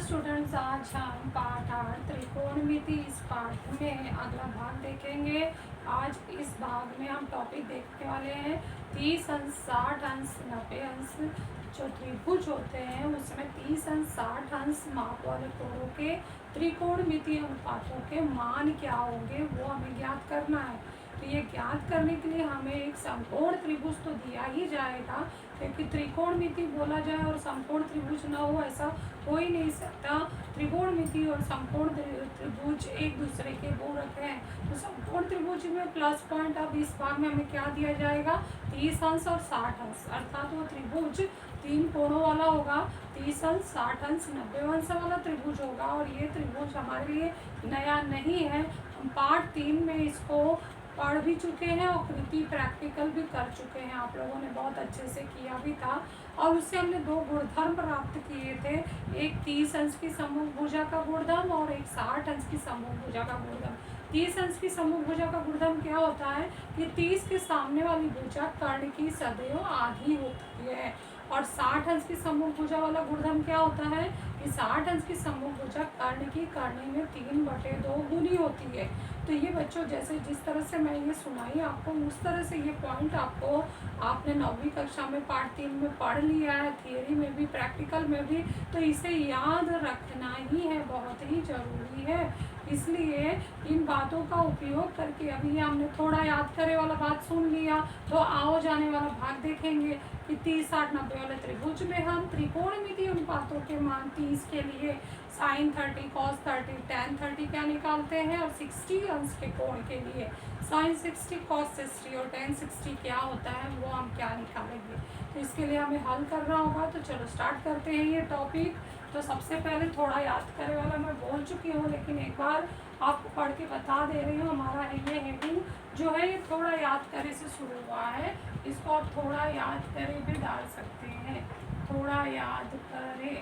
Students, आज हम पाठ 8 त्रिकोणमिति इस पाठ में अगला भाग देखेंगे। आज इस भाग में हम टॉपिक देखने वाले हैं 30 अंश, 60 अंश, 90 अंश। जो त्रिभुज होते हैं उसमें 30 अंश, 60 अंश माप वाले कोणों के त्रिकोणमिति अनुपातों के मान क्या होंगे वो हमें ज्ञात करना है। तो ये ज्ञात करने के लिए हमें एक समकोण त्रिभुज तो दिया ही जाएगा, क्योंकि त्रिकोणमिति बोला जाए और समकोण त्रिभुज ना हो ऐसा हो ही नहीं सकता। त्रिकोणमिति और समकोण त्रिभुज एक दूसरे के पूरक हैं। तो समकोण त्रिभुज में प्लस पॉइंट अब इस भाग में हमें क्या दिया जाएगा, 30 अंश और 60 अंश, अर्थात वो त्रिभुज 3 कोणों वाला होगा। 30 अंश, 60 अंश, 90 अंश वाला त्रिभुज होगा। और ये त्रिभुज हमारे लिए नया नहीं है, हम पार्ट 3 में इसको पढ़ भी चुके हैं और कृति प्रैक्टिकल भी कर चुके हैं। आप लोगों ने बहुत अच्छे से किया भी था और उससे हमने 2 गुणधर्म प्राप्त किए थे, एक 30 अंश की समूह भुजा का गुणधर्म और एक 60 अंश की समूह भुजा का गुणधर्म। 30 अंश की समूह भुजा का गुणधर्म क्या होता है कि 30 के सामने वाली भुजा कर्ण की सदैव आधी होती है। और 60 अंश की समूह भुजा वाला गुणधर्म क्या होता है कि 60 अंश की समूह भुजा कर्ण की करनी में 3/2 गुनी होती है। तो ये बच्चों जैसे जिस तरह से मैं ये सुनाई आपको, उस तरह से ये पॉइंट आपको आपने 9वीं कक्षा में पार्ट 3 में पढ़ लिया है, थियरी में भी प्रैक्टिकल में भी, तो इसे याद रखना ही है, बहुत ही ज़रूरी है। इसलिए इन बातों का उपयोग करके अभी हमने थोड़ा याद करे वाला बात सुन लिया, तो आओ जाने वाला भाग देखेंगे कि 30, 60, 90 वाले त्रिभुज में हम त्रिकोणमिति अनुपातों के मान 30 के लिए sin 30, cos 30, tan 30 क्या निकालते हैं, और 60 अंश के कोण के लिए sin 60, cos 60 और tan 60 क्या होता है वो हम क्या निकालेंगे। तो इसके लिए हमें हल करना होगा। तो चलो स्टार्ट करते हैं ये टॉपिक। तो सबसे पहले थोड़ा याद करे वाला मैं बोल चुकी हूँ, लेकिन एक बार आपको पढ़ के बता दे रही हूँ। हमारा है ये हेडिंग जो है ये थोड़ा याद करे से शुरू हुआ है, इसको आप थोड़ा याद करे भी डाल सकते हैं। थोड़ा याद करे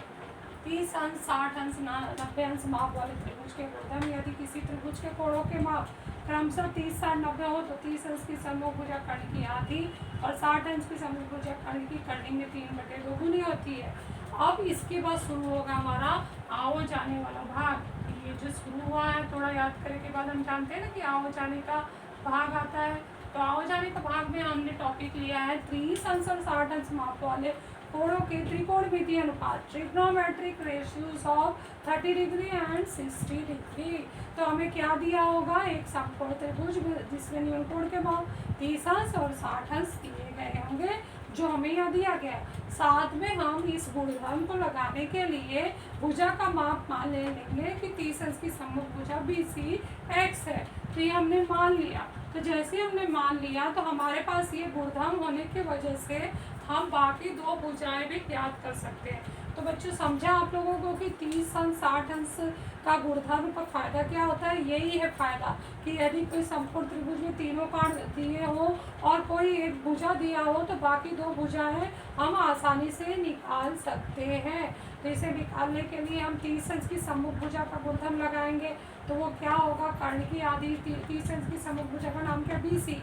30 अंश, 60 अंश, 90 अंश माप वाले त्रिभुज के गुणधर्म। यदि किसी त्रिभुज के कोणों के माप क्रमशः 30, 60, 90 हो तो 30 अंश की समूह भुजा कर्ण की आधी और 60 अंश की समूह भुजा कर्ण की करनी में 3/2 गुनी होती है। अब इसके बाद शुरू होगा हमारा आओ जाने वाला भाग। ये जो शुरू हुआ है थोड़ा याद करने के बाद हम जानते हैं ना कि आओ जाने का भाग आता है। तो आओ जाने का भाग में हमने टॉपिक लिया है 30 अंश और 60 अंश माप वाले कोणों के त्रिकोणमिति अनुपात, trigonometric ratios of 30 degree and 60 degree. तो हमें क्या दिया होगा, एक समकोण त्रिभुज जिसमें न्यून कोण के माप 30 अंश और 60 अंश दिए गए होंगे, जो हमें यहाँ दिया गया है। साथ में हम इस गुणधर्म को लगाने के लिए भुजा का माप मान ले लेंगे कि 30 अंश की समूह भुजा BC x है। तो ये हमने मान लिया। तो जैसे हमने मान लिया तो हमारे पास ये गुणधर्म होने की वजह से हम बाकी 2 भुजाएं भी ज्ञात कर सकते हैं। तो बच्चों समझा आप लोगों को कि 30 अंश, 60 अंश का गुणधर्म का फायदा क्या होता है। यही है फायदा कि यदि कोई समकोण त्रिभुज में तीनों कोण दिए हो और कोई एक भुजा दिया हो तो बाकी 2 भुजाएं हम आसानी से निकाल सकते हैं। तो इसे निकालने के लिए हम 30 अंश की समूह भुजा का गुणधर्म लगाएंगे। तो वो क्या होगा, कर्ण की आधी 30 अंश की समूह भुजा का नाम क्या, BC,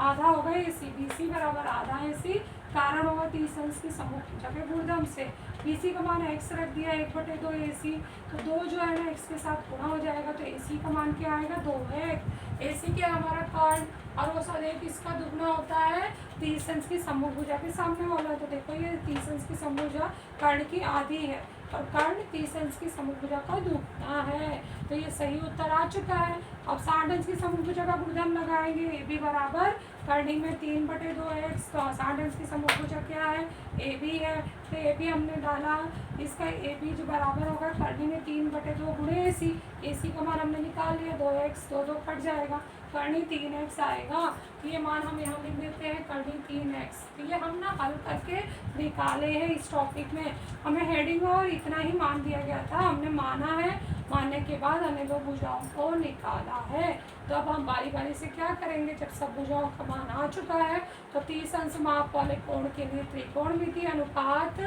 आधा होगा AC, BC बराबर आधा AC, कारण होगा 30 अंश की समूह भुजा के गुणधर्म से। BC का मान x रख दिया 1/2 AC, तो 2 जो है ना x के साथ गुणा हो जाएगा, तो AC का मान क्या आएगा, 2 है। AC क्या हमारा कर्ण, और वो सदैव इसका दुगना होता है 30 अंश की समूह भुजा के सामने वाला। तो देखो ये 30 अंश की समूह भुजा कर्ण की आधी है और कर्ण 30 अंश की समूह भुजा का दुगना है। तो ये सही उत्तर आ चुका है। अब 60 अंश की समूह भुजा का गुणधर्म लगाएंगे, AB बराबर करनी में 3/2 x। तो 60 अंश की समूह भुजा क्या है, AB है। तो AB हमने डाला, इसका AB जो बराबर होगा करनी में 3/2 गुणे AC। AC का मान हमने निकाल लिया 2x, 2 कट जाएगा, करनी 3x आएगा। तो ये मान हम यहाँ लिख देते हैं, करनी 3x। तो ये हम ना हल करके निकाले हैं इस टॉपिक में। हमें हेडिंग और इतना ही मान दिया गया था, हमने माना है, मानने के बाद हमने 2 भुजाओं को निकाला है। तो अब हम बारी बारी से क्या करेंगे, जब सब भुजाओं का मान आ चुका है तो 30 अंश माप वाले कोण के लिए त्रिकोणमिति अनुपात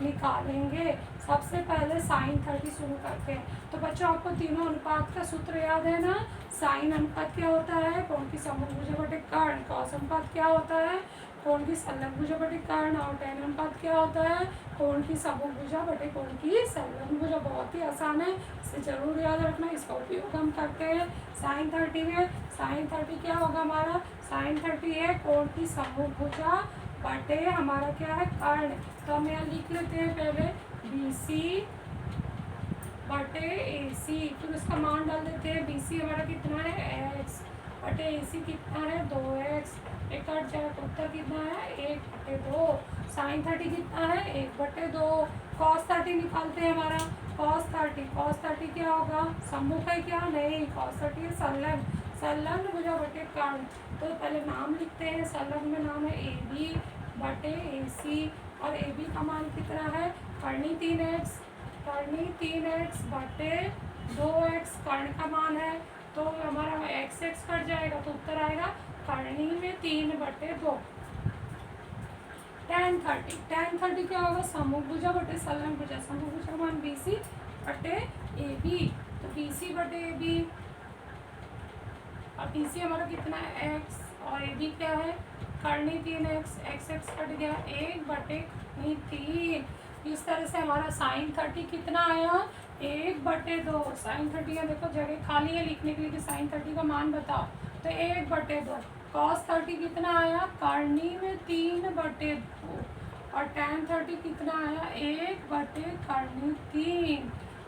निकालेंगे। सबसे पहले sin 30 शुरू करते हैं। तो बच्चों आपको तीनों अनुपात का सूत्र याद है ना। साइन अनुपात क्या होता है, कोण की समूह भुजा बटे कर्ण। कॉस अनुपात क्या होता है, कोण की संलग्न भुजा बटे कर्ण, और tan अनुपात क्या होता है, कोण की समभुजा बटे कोण की संलग्न भुजा। बहुत ही आसान है, इसे जरूर याद रखना, इसका उपयोग हम करते हैं sin 30 में। sin 30 क्या होगा हमारा, sin 30 है कोण की समभुजा बटे हमारा क्या है कर्ण। तो हम यहाँ लिख लेते हैं पहले BC बटे AC, फिर उसका मान डाल देते हैं। BC हमारा कितना है x बटे AC कितना है 2x, एक कट जाए उत्तर कितना है 1/2। sin 30 कितना है 1/2। cos 30 निकालते हैं हमारा, cos 30 क्या होगा, सम्मुख है क्या, नहीं, cos 30 संलग्न भुजा बटे कर्ण। तो पहले नाम लिखते हैं, संलग्न में नाम है AB बटे AC, और AB का मान कितना है कर्णी 3x बटे 2x कर्ण का मान है। तो हमारा x कट जाएगा तो उत्तर आएगा कर्णी में 3/2। tan 30 क्या होगा, सम्मुख भुजा बटे संलग्न भुजा। सम्मुख भुजा का मान BC बटे AB, तो BC बटे AB, और BC हमारा कितना है x, और AB क्या है कर्णी 3x, x कट गया 1/3। इस तरह से हमारा sin 30 कितना आया 1/2। sin 30 यहाँ देखो जगह खाली है लिखने के लिए कि sin 30 का मान बताओ, तो 1/2। cos 30 कितना आया कर्णी में 3/2, और tan 30 कितना आया 1/3।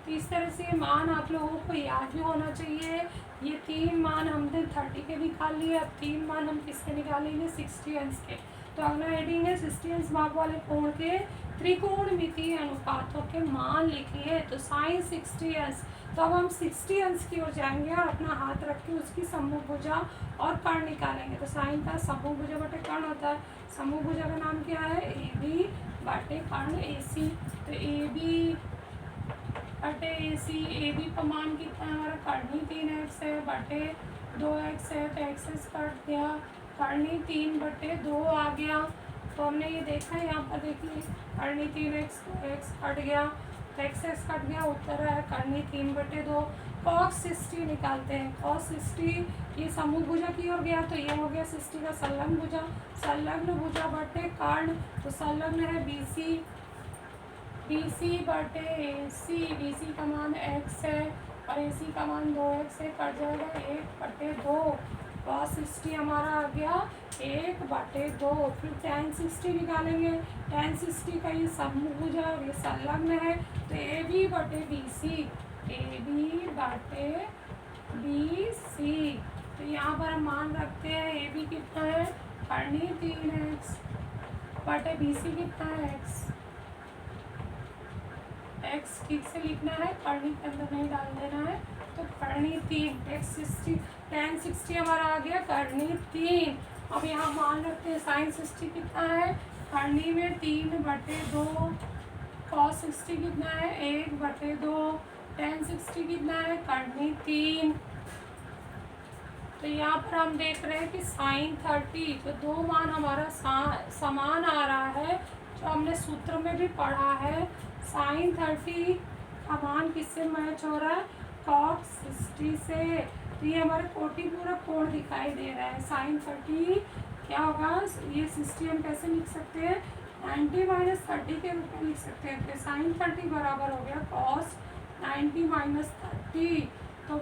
तो इस तरह से मान आप लोगों को याद भी होना चाहिए। ये 3 मान हमने 30 के निकाल लिए, अब 3 मान हम किसके निकालेंगे 60 अंश के। तो अगला हेडिंग है 60 अंश माप वाले कोण के त्रिकोणमितीय अनुपातों के मान लिखिए। तो sin 60 अंश, तो अब हम 60 अंश की ओर जाएंगे और अपना हाथ रख के उसकी सम्मुख भुजा और कर्ण निकालेंगे। तो साइन का सम्मुख भुजा बटे कर्ण होता है। सम्मुख भुजा का नाम क्या है AB बटे कर्ण AC। तो AB बटे AC, AB का मान कितना है हमारा कर्णी 3x है बटे 2x है, तो x कट गया, कर्णी 3/2 आ गया। तो हमने ये देखा है यहाँ पर देखिए कर्णी 3x, तो x कट गया, तो x कट गया, उत्तर है कर्णी 3/2। cos 60 निकालते हैं। cos 60 ये समूह भुजा की ओर गया, तो ये हो गया 60 का संलग्न भुजा, संलग्न भुजा बटे कर्ण, तो संलग्न है BC बटे AC। BC का मान x है और AC का मान 2x है, कट जाएगा 1/2। cos 60 हमारा आ गया 1/2। फिर tan 60 निकालेंगे। tan 60 का ये समभुजा और ये संलग्न है, तो AB बटे BC, AB बटे BC। तो यहाँ पर हम मान रखते हैं AB कितना है कर्णी 3x बटे BC कितना है x ठीक से लिखना है, कर्णी के अंदर नहीं डाल देना है। तो कर्णी 3 tan 60 हमारा आ गया कर्णी 3। अब यहाँ मान रखते हैं sin 60 कितना है कर्णी में 3/2, cos 60 कितना है 1/2, tan 60 कितना है कर्णी 3। तो यहाँ पर हम देख रहे हैं कि sin 30 तो दो मान हमारा समान आ रहा है, जो हमने सूत्र में भी पढ़ा है। sin 30 का मान किससे मैच हो रहा है cos 60 से। तो ये हमारे कोटिपूरक कोण दिखाई दे रहा है। sin 30 क्या होगा, ये 60 हम कैसे लिख सकते हैं 90 - 30 के रूप में लिख सकते हैं। तो sin 30 बराबर हो गया cos 90 - 30। तो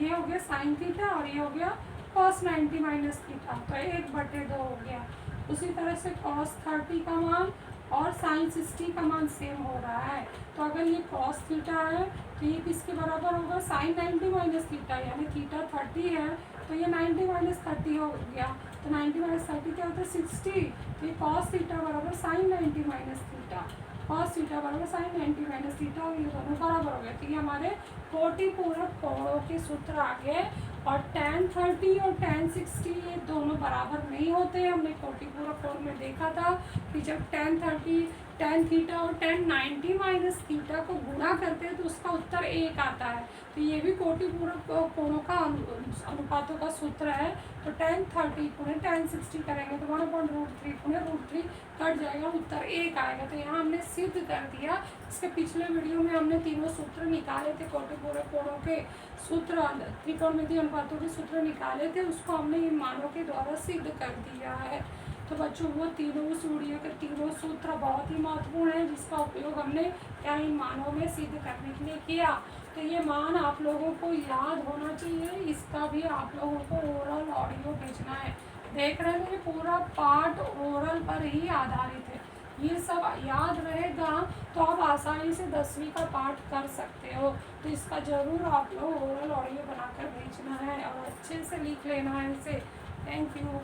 ये हो गया sin थीटा और ये हो गया cos 90 - थीटा, तो 1/2 हो गया। उसी तरह से cos 30 का मान और sin 60 का मान सेम हो रहा है। तो अगर ये cos थीटा है तो ये किसके बराबर होगा sin 90 - थीटा, यानी थीटा 30 है तो ये 90 - 30 हो गया। तो 90 - 30 क्या होता है 60। तो ये cos थीटा बराबर sin 90 - थीटा, cos थीटा बराबर sin 90 - थीटा, और ये दोनों बराबर हो गए। तो ये हमारे कोटिपूरक कोणों के सूत्र आ गए। और tan 30 और tan 60 ये दोनों बराबर नहीं होते। हमने कोटिपूरक कोण में देखा था कि जब tan 30 tan थीटा और tan 90 - थीटा को गुणा करते हैं तो उसका उत्तर 1 आता है। तो ये भी कोटिपूरक कोणों का अनुपातों का सूत्र है। तो tan 30 गुणे tan 60 करेंगे तो 1/√3 गुणे √3 कट जाएगा, उत्तर 1 आएगा। तो यहाँ हमने सिद्ध कर दिया। इसके पिछले वीडियो में हमने तीनों सूत्र निकाले थे, कोटिपूरक कोणों के सूत्र, त्रिकोणमितीय अनुपातों के सूत्र निकाले थे, उसको हमने इन मानों के द्वारा सिद्ध कर दिया है। तो बच्चों वो तीनों सूर्य के तीनों सूत्र बहुत ही महत्वपूर्ण है, जिसका उपयोग हमने क्या इन मानों में सिद्ध करने के लिए किया। तो ये मान आप लोगों को याद होना चाहिए, इसका भी आप लोगों को ओरल ऑडियो भेजना है। देख रहे हैं, ये पूरा पार्ट ओरल पर ही आधारित है। ये सब याद रहेगा तो आप आसानी से 10वीं का पाठ कर सकते हो। तो इसका ज़रूर आप लोग ओरल ऑडियो बनाकर भेजना है और अच्छे से लिख लेना है इसे। Thank you.